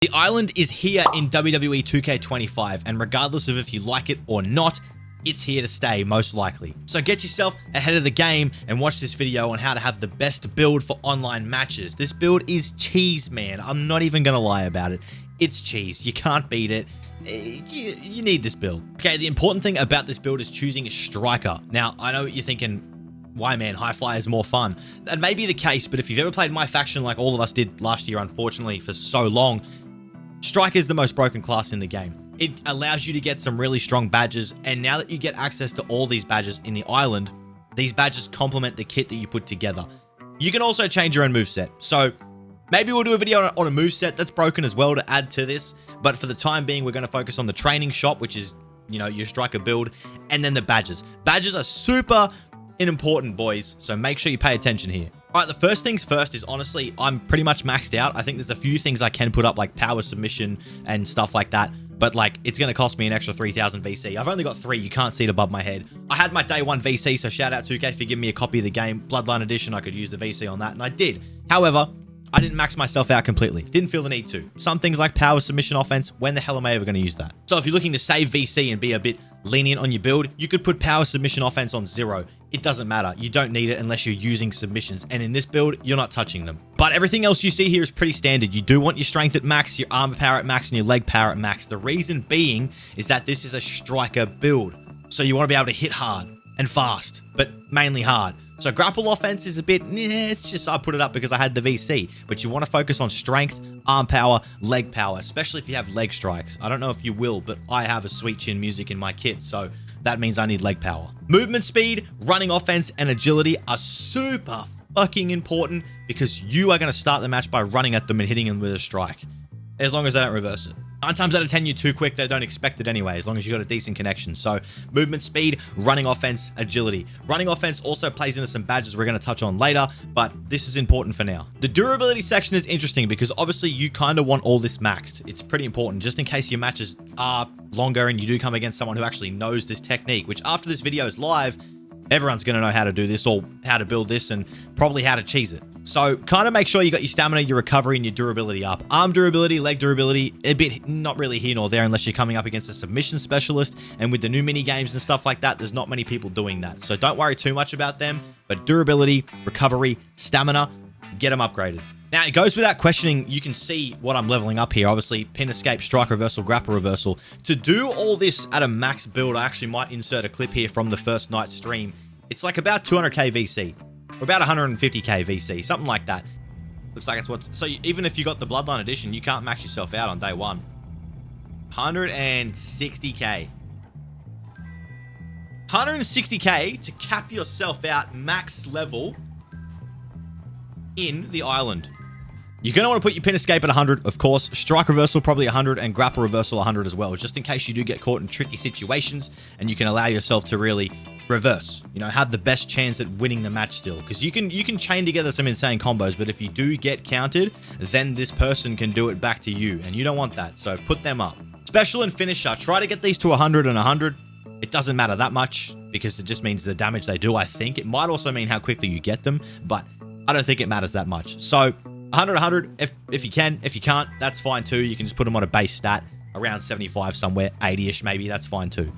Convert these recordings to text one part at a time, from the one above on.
The island is here in WWE 2K25, and regardless of if you like it or not, it's here to stay, most likely. So get yourself ahead of the game and watch this video on how to have the best build for online matches. This build is cheese, man. I'm not even gonna lie about it. It's cheese. You can't beat it. You need this build. Okay, the important thing about this build is choosing a striker. Now, I know what you're thinking, why, man? High flyer is more fun. That may be the case, but if you've ever played my faction like all of us did last year, unfortunately, for so long, striker is the most broken class in the game. It allows you to get some really strong badges, and now that you get access to all these badges in the island, these badges complement the kit that you put together. You can also change your own moveset. So maybe we'll do a video on a moveset that's broken as well to add to this, but for the time being, we're going to focus on the training shop, which is, you know, your striker build, and then the badges. Badges are super important, boys, so make sure you pay attention here. All right, the first things first is, honestly, I'm pretty much maxed out. I think there's a few things I can put up, like power submission and stuff like that, but like it's going to cost me an extra 3,000 VC. I've only got 3. You can't see it above my head. I had my day 1 VC, so shout out 2K for giving me a copy of the game. Bloodline Edition, I could use the VC on that, and I did. However, I didn't max myself out completely. Didn't feel the need to. Some things like power submission offense, when the hell am I ever going to use that? So if you're looking to save VC and be a bit lenient on your build, you could put power submission offense on 0. It doesn't matter. You don't need it unless you're using submissions. And in this build, you're not touching them. But everything else you see here is pretty standard. You do want your strength at max, your armor power at max, and your leg power at max. The reason being is that this is a striker build. So you want to be able to hit hard and fast, but mainly hard. So grapple offense is a bit, it's just I put it up because I had the VC. But you want to focus on strength, arm power, leg power, especially if you have leg strikes. I don't know if you will, but I have a sweet chin music in my kit, so that means I need leg power. Movement speed, running offense, and agility are super fucking important because you are going to start the match by running at them and hitting them with a strike, as long as they don't reverse it. 9 times out of 10, you're too quick. They don't expect it anyway, as long as you got a decent connection. So movement speed, running offense, agility. Running offense also plays into some badges we're going to touch on later, but this is important for now. The durability section is interesting because obviously you kind of want all this maxed. It's pretty important just in case your matches are longer and you do come against someone who actually knows this technique, which after this video is live, everyone's going to know how to do this or how to build this and probably how to cheese it. So kind of make sure you got your stamina, your recovery, and your durability up. Arm durability, leg durability, a bit not really here nor there unless you're coming up against a submission specialist. And with the new mini games and stuff like that, there's not many people doing that. So don't worry too much about them. But durability, recovery, stamina, get them upgraded. Now, it goes without questioning, you can see what I'm leveling up here. Obviously, pin escape, strike reversal, grapple reversal. To do all this at a max build, I actually might insert a clip here from the first night stream. It's like about 200k VC. Or about 150k VC, something like that. Looks like it's what. So even if you got the Bloodline Edition, you can't max yourself out on day 1. 160k. 160k to cap yourself out max level in the island. You're going to want to put your pin escape at 100, of course. Strike reversal probably 100 and grapple reversal 100 as well, just in case you do get caught in tricky situations and you can allow yourself to really reverse, you know, have the best chance at winning the match still, because you can chain together some insane combos, but if you do get countered, then this person can do it back to you, and you don't want that, so put them up. Special and finisher, try to get these to 100 and 100. It doesn't matter that much because it just means the damage they do. I think it might also mean how quickly you get them, but I don't think it matters that much. So 100 if you can. If you can't, that's fine too. You can just put them on a base stat around 75 somewhere, 80ish maybe, that's fine too.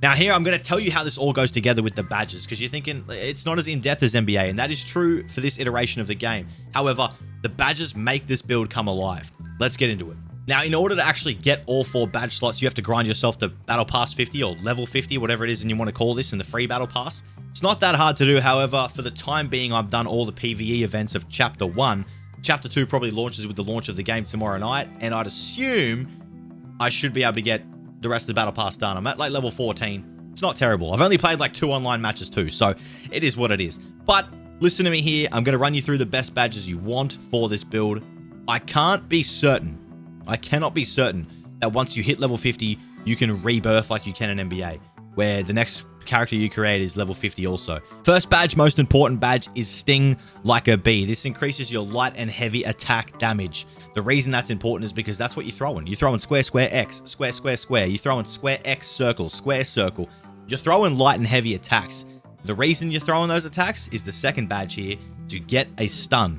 Now here, I'm going to tell you how this all goes together with the badges, because you're thinking it's not as in-depth as NBA, and that is true for this iteration of the game. However, the badges make this build come alive. Let's get into it. Now, in order to actually get all 4 badge slots, you have to grind yourself to Battle Pass 50 or Level 50, whatever it is and you want to call this, in the free Battle Pass. It's not that hard to do, however, for the time being, I've done all the PvE events of Chapter 1. Chapter 2 probably launches with the launch of the game tomorrow night, and I'd assume I should be able to get the rest of the Battle Pass done. I'm at like level 14. It's not terrible. I've only played like 2 online matches too, so it is what it is. But listen to me here. I'm going to run you through the best badges you want for this build. I cannot be certain that once you hit level 50, you can rebirth like you can in NBA, where the next character you create is level 50 also. First badge, most important badge, is Sting Like a Bee. This increases your light and heavy attack damage. The reason that's important is because that's what you're throwing. You're throwing square, square, X, square, square, square. You're throwing square, X, circle, square, circle. You're throwing light and heavy attacks. The reason you're throwing those attacks is the second badge here, to get a stun.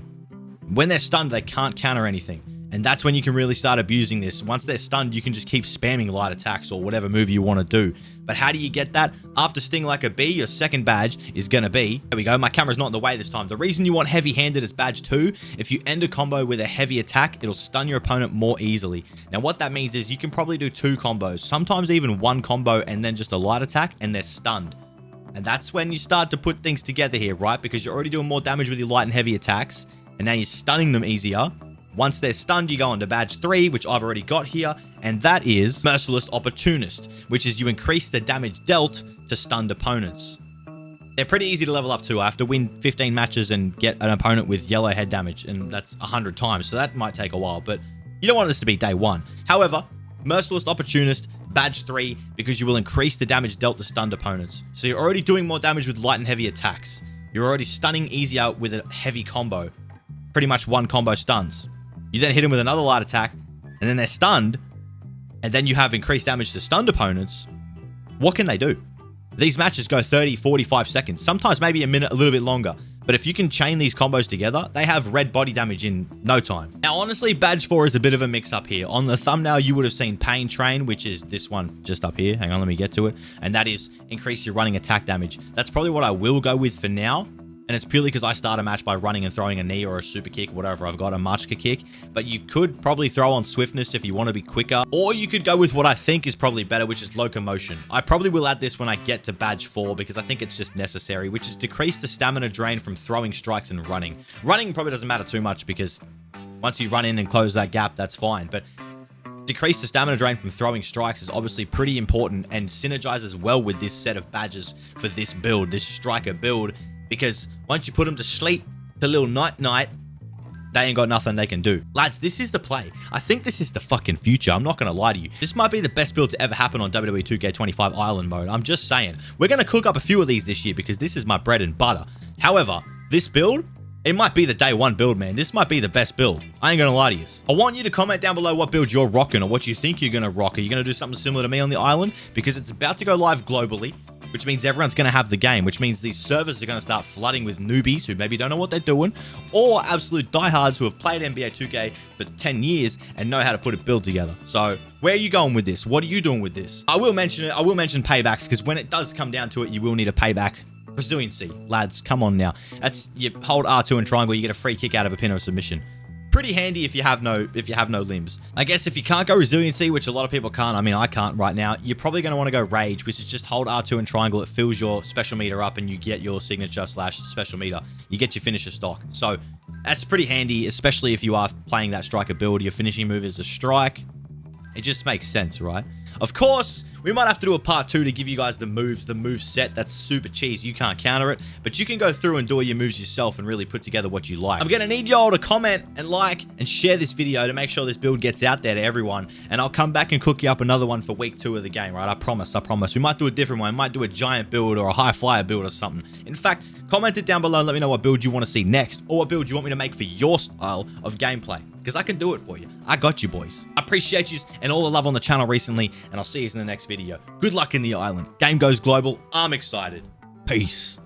When they're stunned, they can't counter anything. And that's when you can really start abusing this. Once they're stunned, you can just keep spamming light attacks or whatever move you want to do. But how do you get that? After Sting Like a Bee, your second badge is going to be... There we go. My camera's not in the way this time. The reason you want heavy-handed as badge 2, if you end a combo with a heavy attack, it'll stun your opponent more easily. Now, what that means is you can probably do 2 combos, sometimes even 1 combo and then just a light attack, and they're stunned. And that's when you start to put things together here, right? Because you're already doing more damage with your light and heavy attacks, and now you're stunning them easier. Once they're stunned, you go on to badge 3, which I've already got here, and that is Merciless Opportunist, which is you increase the damage dealt to stunned opponents. They're pretty easy to level up to. I have to win 15 matches and get an opponent with yellow head damage, and that's 100 times, so that might take a while, but you don't want this to be day 1. However, Merciless Opportunist, badge 3, because you will increase the damage dealt to stunned opponents. So you're already doing more damage with light and heavy attacks. You're already stunning easier with a heavy combo. Pretty much 1 combo stuns. You then hit them with another light attack, and then they're stunned, and then you have increased damage to stunned opponents. What can they do? These matches go 30, 45 seconds, sometimes maybe a minute, a little bit longer. But if you can chain these combos together, they have red body damage in no time. Now, honestly, badge 4 is a bit of a mix-up here. On the thumbnail, you would have seen Pain Train, which is this one just up here. Hang on, let me get to it. And that is increase your running attack damage. That's probably what I will go with for now. And it's purely because I start a match by running and throwing a knee or a super kick, whatever I've got, a Machka kick. But you could probably throw on swiftness if you want to be quicker. Or you could go with what I think is probably better, which is locomotion. I probably will add this when I get to badge 4 because I think it's just necessary, which is decrease the stamina drain from throwing strikes and running. Running probably doesn't matter too much because once you run in and close that gap, that's fine. But decrease the stamina drain from throwing strikes is obviously pretty important and synergizes well with this set of badges for this build, this striker build. Because once you put them to sleep, the little night-night, they ain't got nothing they can do. Lads, this is the play. I think this is the fucking future. I'm not going to lie to you. This might be the best build to ever happen on WWE 2K25 Island mode. I'm just saying. We're going to cook up a few of these this year because this is my bread and butter. However, this build, it might be the day 1 build, man. This might be the best build. I ain't going to lie to you. I want you to comment down below what build you're rocking or what you think you're going to rock. Are you going to do something similar to me on the island? Because it's about to go live globally, which means everyone's going to have the game, which means these servers are going to start flooding with newbies who maybe don't know what they're doing, or absolute diehards who have played NBA 2K for 10 years and know how to put a build together. So where are you going with this? What are you doing with this? I will mention it. I will mention paybacks because when it does come down to it, you will need a payback. Resiliency, lads, come on now. That's, you hold R2 and triangle, you get a free kick out of a pin or submission. Pretty handy if you have no limbs. I guess if you can't go resiliency, which a lot of people can't, I mean I can't right now, you're probably going to want to go rage, which is just hold R2 and triangle. It fills your special meter up and you get your signature / special meter. You get your finisher stock. So that's pretty handy, especially if you are playing that striker build. Your finishing move is a strike. It just makes sense, right? Of course, we might have to do a part 2 to give you guys the moves, the move set. That's super cheese. You can't counter it, but you can go through and do all your moves yourself and really put together what you like. I'm going to need y'all to comment and like and share this video to make sure this build gets out there to everyone. And I'll come back and cook you up another one for week 2 of the game, right? I promise, I promise. We might do a different one. We might do a giant build or a high flyer build or something. In fact, comment it down below and let me know what build you want to see next or what build you want me to make for your style of gameplay. Because I can do it for you. I got you, boys. I appreciate you and all the love on the channel recently, and I'll see you in the next video. Good luck in the island. Game goes global. I'm excited. Peace.